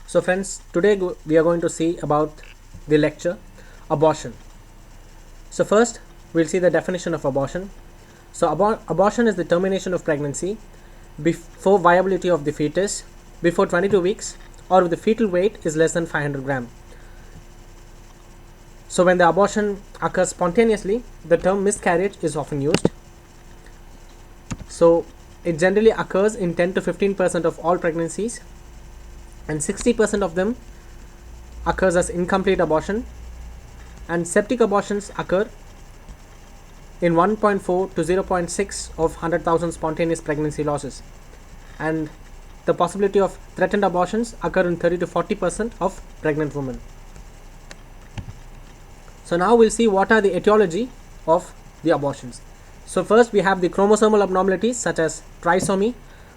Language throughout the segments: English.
So friends, today we are going to see about the lecture abortion. So first we'll see the definition of abortion. So abortion is the termination of pregnancy before viability of the fetus before 22 weeks or if the fetal weight is less than 500 gram. So when the abortion occurs spontaneously, the term miscarriage is often used. So it generally occurs in 10 to 15% of all pregnancies, and 60% of them occurs as incomplete abortion, and septic abortions occur in 1.4 to 0.6 of 100,000 spontaneous pregnancy losses, and the possibility of threatened abortions occur in 30 to 40% of pregnant women. So now we'll see what are the etiology of the abortions. So first we have the chromosomal abnormalities such as trisomy,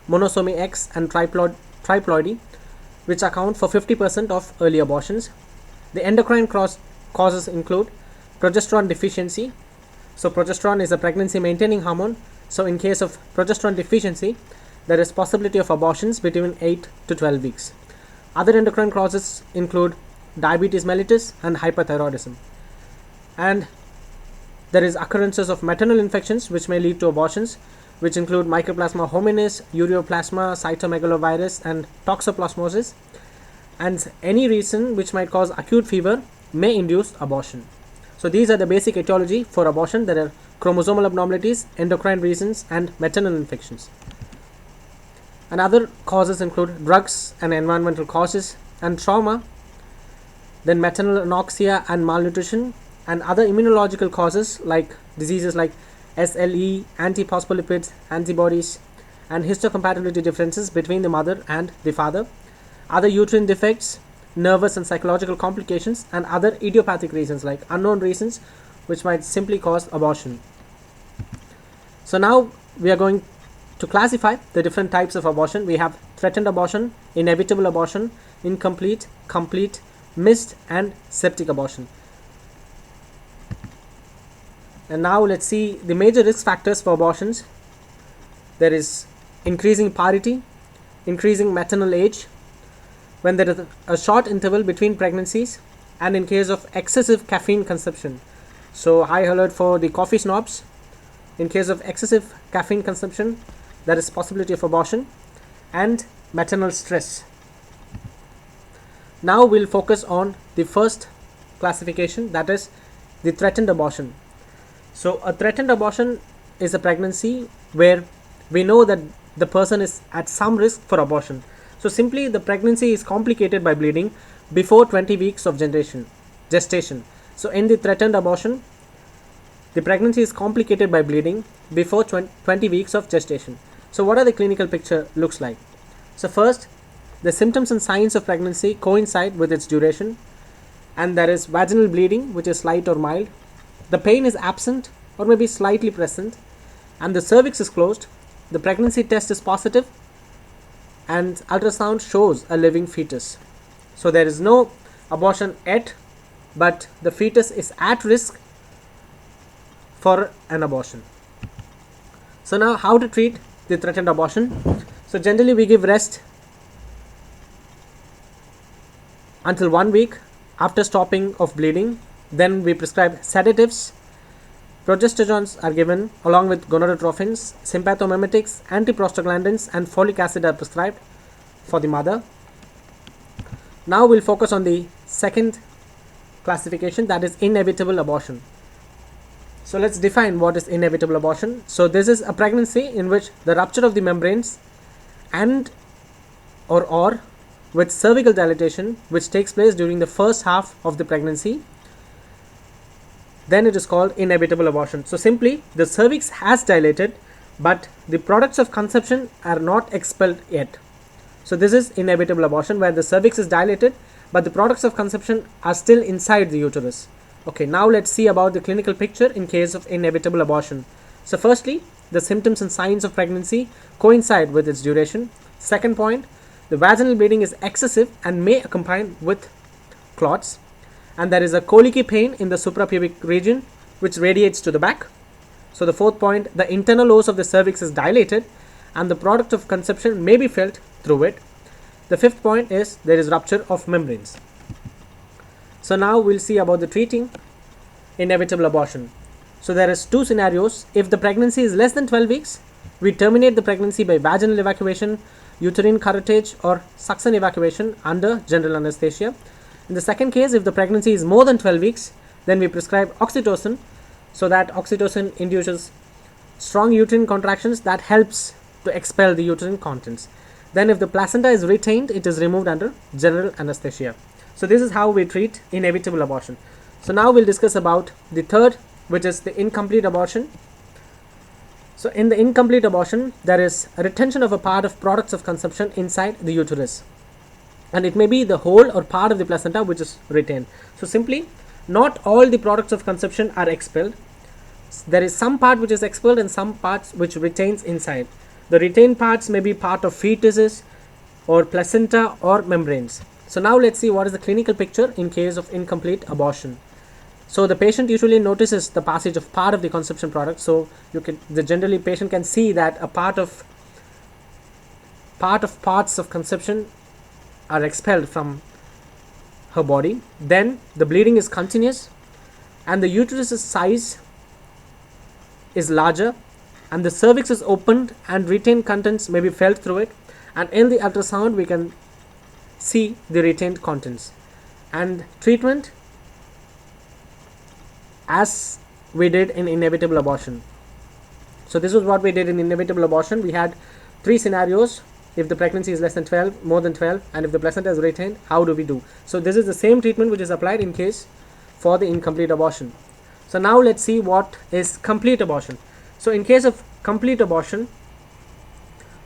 monosomy X and triploidy, which account for 50% of early abortions. The endocrine causes include progesterone deficiency. So progesterone is a pregnancy maintaining hormone. So in case of progesterone deficiency, there is possibility of abortions between 8 to 12 weeks. Other endocrine causes include diabetes mellitus and hyperthyroidism. And there is occurrences of maternal infections which may lead to abortions, which include Mycoplasma hominis, ureaplasma, cytomegalovirus, and toxoplasmosis. And any reason which might cause acute fever may induce abortion. So these are the basic etiology for abortion. There are chromosomal abnormalities, endocrine reasons, and maternal infections. And other causes include drugs and environmental causes and trauma, then maternal anoxia and malnutrition, and other immunological causes like diseases like SLE, antiphospholipid antibodies, and histocompatibility differences between the mother and the father, other uterine defects, nervous and psychological complications, and other idiopathic reasons like unknown reasons which might simply cause abortion. So now we are going to classify the different types of abortion. We have threatened abortion, inevitable abortion, incomplete, complete, missed, and septic abortion. And now let's see the major risk factors for abortions. There is increasing parity, increasing maternal age, when there is a short interval between pregnancies, and in case of excessive caffeine consumption. So high alert for the coffee snobs. In case of excessive caffeine consumption, there is possibility of abortion, and maternal stress. Now we'll focus on the first classification, that is the threatened abortion. So a threatened abortion is a pregnancy where we know that the person is at some risk for abortion. So simply the pregnancy is complicated by bleeding before 20 weeks of gestation. So in the threatened abortion, the pregnancy is complicated by bleeding before 20 weeks of gestation. So what are the clinical picture looks like? So first, the symptoms and signs of pregnancy coincide with its duration, and there is vaginal bleeding which is slight or mild. The pain is absent or maybe slightly present, and the cervix is closed. The pregnancy test is positive, and ultrasound shows a living fetus. So there is no abortion yet, but the fetus is at risk for an abortion. So now how to treat the threatened abortion? So generally we give rest until 1 week after stopping of bleeding. Then we prescribe sedatives. Progesterones are given along with gonadotrophins, sympathomimetics, antiprostaglandins, and folic acid are prescribed for the mother. Now we'll focus on the second classification, that is inevitable abortion. So let's define what is inevitable abortion. So this is a pregnancy in which the rupture of the membranes and or with cervical dilatation which takes place during the first half of the pregnancy, then it is called inevitable abortion. So simply the cervix has dilated, but the products of conception are not expelled yet. So this is inevitable abortion, where the cervix is dilated but the products of conception are still inside the uterus. Okay, now let's see about the clinical picture in case of inevitable abortion. So firstly, the symptoms and signs of pregnancy coincide with its duration. Second point, the vaginal bleeding is excessive and may accompany with clots, and there is a colicky pain in the suprapubic region which radiates to the back. So the fourth point, the internal os of the cervix is dilated and the product of conception may be felt through it. The fifth point is there is rupture of membranes. So now we'll see about the treating inevitable abortion. So there is two scenarios. If the pregnancy is less than 12 weeks, we terminate the pregnancy by vaginal evacuation, uterine curettage, or suction evacuation under general anesthesia. In the second case, if the pregnancy is more than 12 weeks, then we prescribe oxytocin, so that oxytocin induces strong uterine contractions that helps to expel the uterine contents. Then if the placenta is retained, it is removed under general anesthesia. So this is how we treat inevitable abortion. So now we'll discuss about the third, which is the incomplete abortion. So in the incomplete abortion, there is a retention of a part of products of conception inside the uterus, and it may be the whole or part of the placenta which is retained. So simply, not all the products of conception are expelled. There is some part which is expelled and some parts which retains inside. The retained parts may be part of fetuses or placenta or membranes. So now let's see what is the clinical picture in case of incomplete abortion. So the patient usually notices the passage of part of the conception product. So generally patient can see that a parts of conception are expelled from her body. Then the bleeding is continuous and the uterus's size is larger, and the cervix is opened and retained contents may be felt through it, and in the ultrasound we can see the retained contents. And treatment as we did in inevitable abortion. So this is what we did in inevitable abortion. We had three scenarios. If the pregnancy is less than 12, more than 12, and if the placenta is retained, how do we do? So this is the same treatment which is applied in case for the incomplete abortion. So now let's see what is complete abortion. So in case of complete abortion,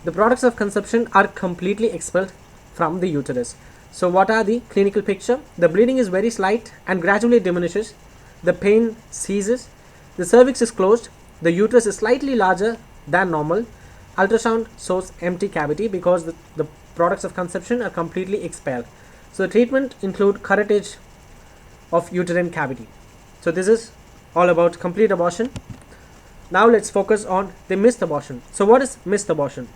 the products of conception are completely expelled from the uterus. So what are the clinical picture? The bleeding is very slight and gradually diminishes. The pain ceases. The cervix is closed. The uterus is slightly larger than normal. Ultrasound shows empty cavity because the products of conception are completely expelled. So the treatment include curettage of uterine cavity. So this is all about complete abortion. Now let's focus on the missed abortion. So what is missed abortion?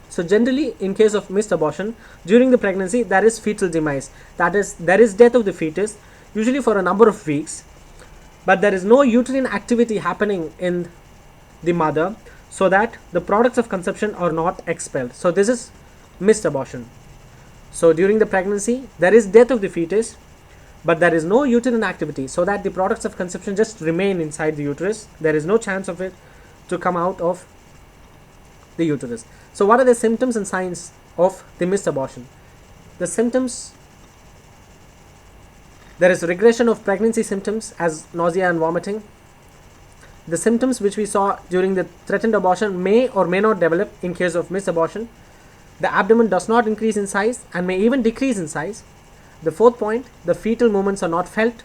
So generally in case of missed abortion, during the pregnancy there is fetal demise. That is, there is death of the fetus, usually for a number of weeks, but there is no uterine activity happening in the mother, so that the products of conception are not expelled. So this is missed abortion. So during the pregnancy there is death of the fetus, but there is no uterine activity, so that the products of conception just remain inside the uterus. There is no chance of it to come out of the uterus. So what are the symptoms and signs of the missed abortion? The symptoms: there is regression of pregnancy symptoms as nausea and vomiting. The symptoms which we saw during the threatened abortion may or may not develop in case of missed abortion. The abdomen does not increase in size and may even decrease in size. The fourth point, the fetal movements are not felt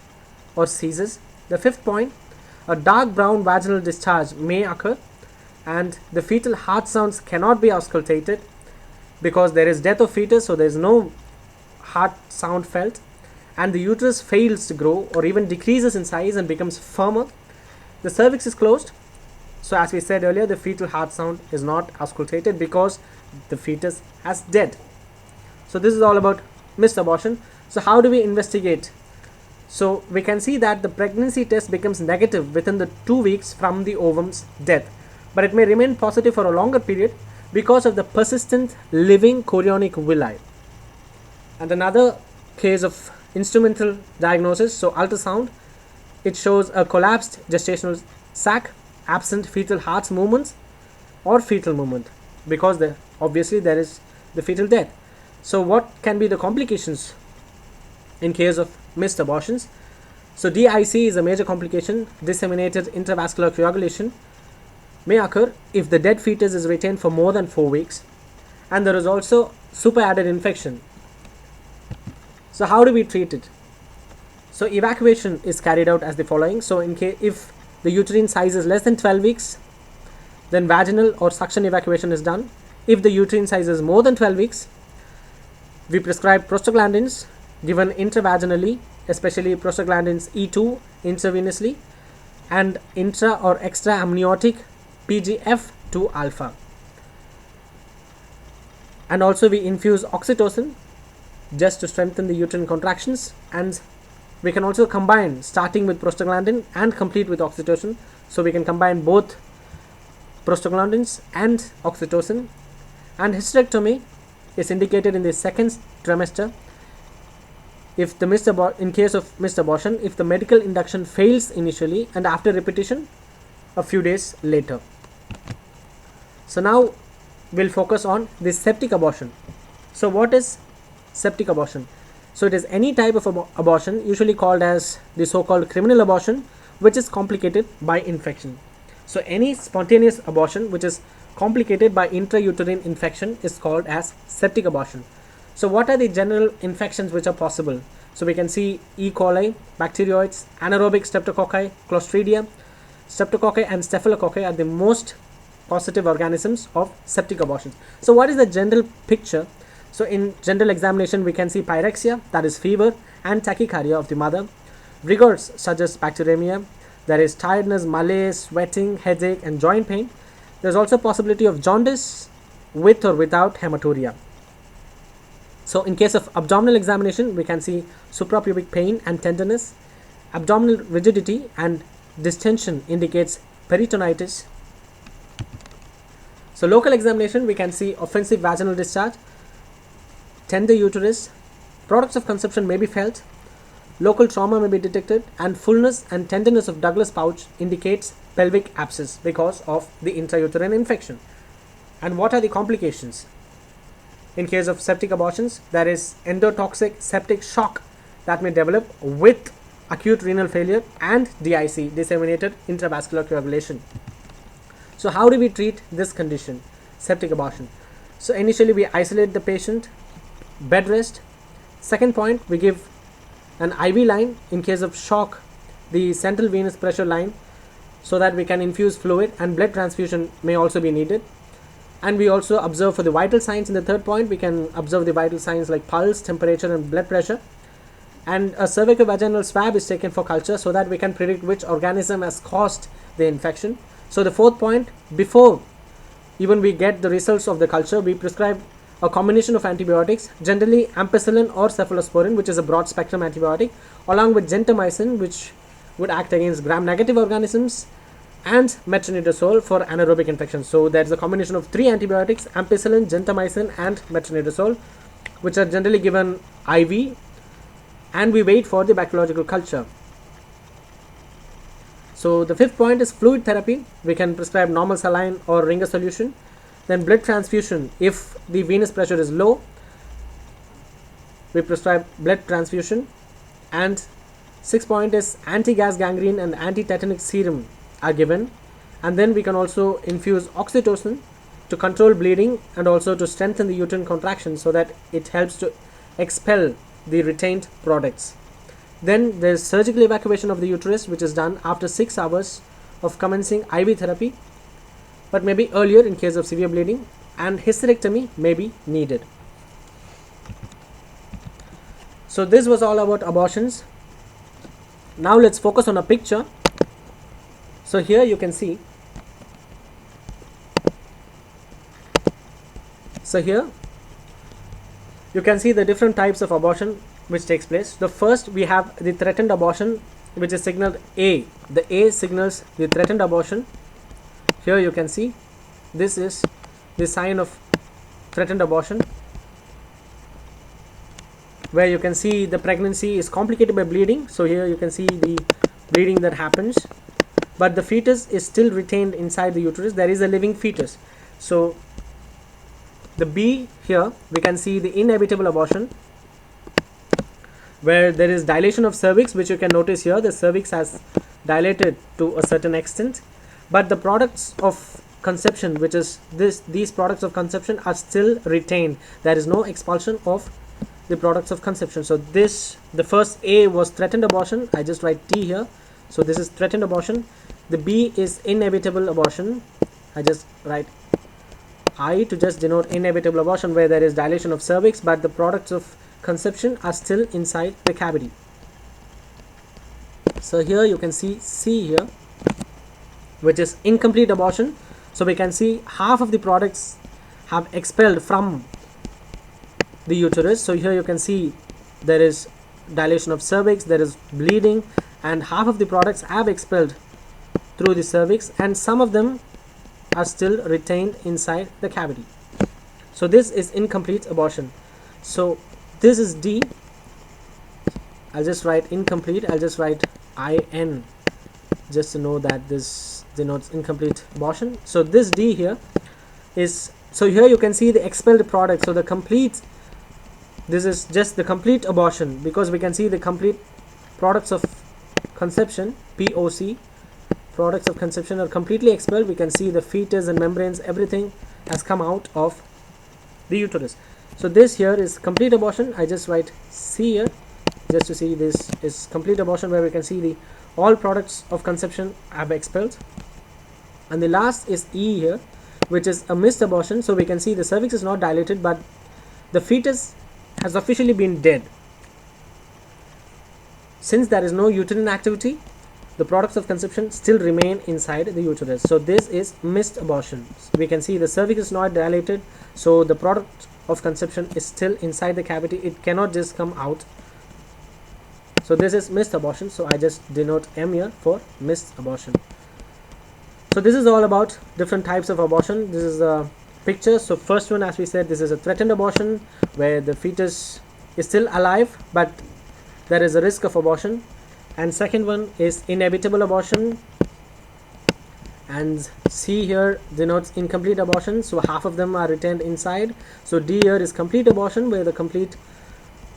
or ceases. The fifth point, a dark brown vaginal discharge may occur, and the fetal heart sounds cannot be auscultated because there is death of fetus, so there is no heart sound felt, and the uterus fails to grow or even decreases in size and becomes firmer. The cervix is closed, so as we said earlier, the fetal heart sound is not auscultated because the fetus has died. So this is all about missed abortion. So how do we investigate? So we can see that the pregnancy test becomes negative within the 2 weeks from the ovum's death, but it may remain positive for a longer period because of the persistent living chorionic villi. And another case of instrumental diagnosis, so ultrasound, it shows a collapsed gestational sac, absent fetal heart movements or fetal movement, because obviously there is the fetal death. So what can be the complications in case of missed abortions? So DIC is a major complication. Disseminated intravascular coagulation may occur if the dead fetus is retained for more than 4 weeks, and there is also superadded infection. So how do we treat it? So evacuation is carried out as the following. So if the uterine size is less than 12 weeks, then vaginal or suction evacuation is done. If the uterine size is more than 12 weeks, we prescribe prostaglandins given intravaginally, especially prostaglandins E2 intravenously, and intra or extra amniotic PGF2 alpha. And also we infuse oxytocin just to strengthen the uterine contractions, and we can also combine starting with prostaglandin and complete with oxytocin. So we can combine both prostaglandins and oxytocin. And hysterectomy is indicated in the second trimester if the in case of missed abortion, if the medical induction fails initially and after repetition a few days later. So now we'll focus on the septic abortion. So what is septic abortion? So it is any type of abortion, usually called as the so-called criminal abortion, which is complicated by infection. So any spontaneous abortion which is complicated by intrauterine infection is called as septic abortion. So what are the general infections which are possible? So we can see E. coli, bacteroids, anaerobic streptococci, clostridia. Streptococci and staphylococci are the most causative organisms of septic abortions. So what is the general picture? So in general examination we can see pyrexia, that is fever, and tachycardia of the mother. Rigors such as bacteremia. There is tiredness, malaise, sweating, headache, and joint pain. There is also possibility of jaundice with or without hematuria. So in case of abdominal examination, we can see suprapubic pain and tenderness. Abdominal rigidity and distension indicates peritonitis. So local examination, we can see offensive vaginal discharge, tender uterus, products of conception may be felt, local trauma may be detected, and fullness and tenderness of Douglas pouch indicates pelvic abscess because of the intrauterine infection. And what are the complications? In case of septic abortions, there is endotoxic septic shock that may develop with acute renal failure and DIC, disseminated intravascular coagulation. So how do we treat this condition, septic abortion? So initially we isolate the patient, bed rest. Second point, we give an IV line. In case of shock, the central venous pressure line, so that we can infuse fluid, and blood transfusion may also be needed. And we also observe for the vital signs. In the third point, we can observe the vital signs like pulse, temperature, and blood pressure. And a cervicovaginal swab is taken for culture so that we can predict which organism has caused the infection. So the fourth point, before even we get the results of the culture, we prescribe a combination of antibiotics, generally ampicillin or cephalosporin, which is a broad spectrum antibiotic, along with gentamicin, which would act against gram-negative organisms, and metronidazole for anaerobic infection. So there is a combination of 3 antibiotics: ampicillin, gentamicin, and metronidazole, which are generally given IV, and we wait for the bacteriological culture. So the fifth point is fluid therapy. We can prescribe normal saline or Ringer solution. Then blood transfusion. If the venous pressure is low, we prescribe blood transfusion. And sixth point is anti-gas gangrene and anti-tetanic serum are given. And then we can also infuse oxytocin to control bleeding and also to strengthen the uterine contraction so that it helps to expel the retained products. Then there is surgical evacuation of the uterus, which is done after 6 hours of commencing IV therapy, but maybe earlier in case of severe bleeding, and hysterectomy may be needed. So this was all about abortions. Now let's focus on a picture. So here you can see, you can see the different types of abortion which takes place. The first, we have the threatened abortion, which is signaled A. The A signals the threatened abortion. Here you can see this is the sign of threatened abortion, where you can see the pregnancy is complicated by bleeding. So here you can see the bleeding that happens, but the fetus is still retained inside the uterus. There is a living fetus. So the B, here we can see the inevitable abortion, where there is dilation of cervix, which you can notice here. The cervix has dilated to a certain extent, but the products of conception, which is these products of conception, are still retained. There is no expulsion of the products of conception. So the first A was threatened abortion. I just write T here. So this is threatened abortion. The B is inevitable abortion. I just write I to just denote inevitable abortion, where there is dilation of cervix, but the products of conception are still inside the cavity. So here you can see C here, which is incomplete abortion. So we can see half of the products have expelled from the uterus. So here you can see there is dilation of cervix, there is bleeding, and half of the products have expelled through the cervix and some of them are still retained inside the cavity. So this is incomplete abortion. So this is D. I'll just write incomplete. I'll just write IN just to know that this denotes incomplete abortion. So this D here is, so here you can see the expelled product. So the complete, this is just the complete abortion because we can see the complete products of conception, POC, products of conception are completely expelled. We can see the fetus and membranes, everything has come out of the uterus. So this here is complete abortion. I just write C here just to see this is complete abortion, where we can see the all products of conception have expelled. And the last is E here, which is a missed abortion. So we can see the cervix is not dilated but the fetus has officially been dead. Since there is no uterine activity, the products of conception still remain inside the uterus. So this is missed abortion. We can see the cervix is not dilated, so the product of conception is still inside the cavity. It cannot just come out. So this is missed abortion. So I just denote M here for missed abortion. So this is all about different types of abortion. This is a picture. So first one, as we said, this is a threatened abortion where the fetus is still alive but there is a risk of abortion. And second one is inevitable abortion, and C here denotes incomplete abortion, so half of them are retained inside. So D here is complete abortion where the complete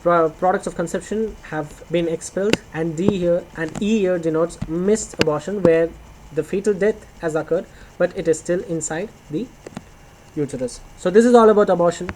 products of conception have been expelled, and D here and E here denotes missed abortion where the fetal death has occurred but it is still inside the uterus. So this is all about abortion.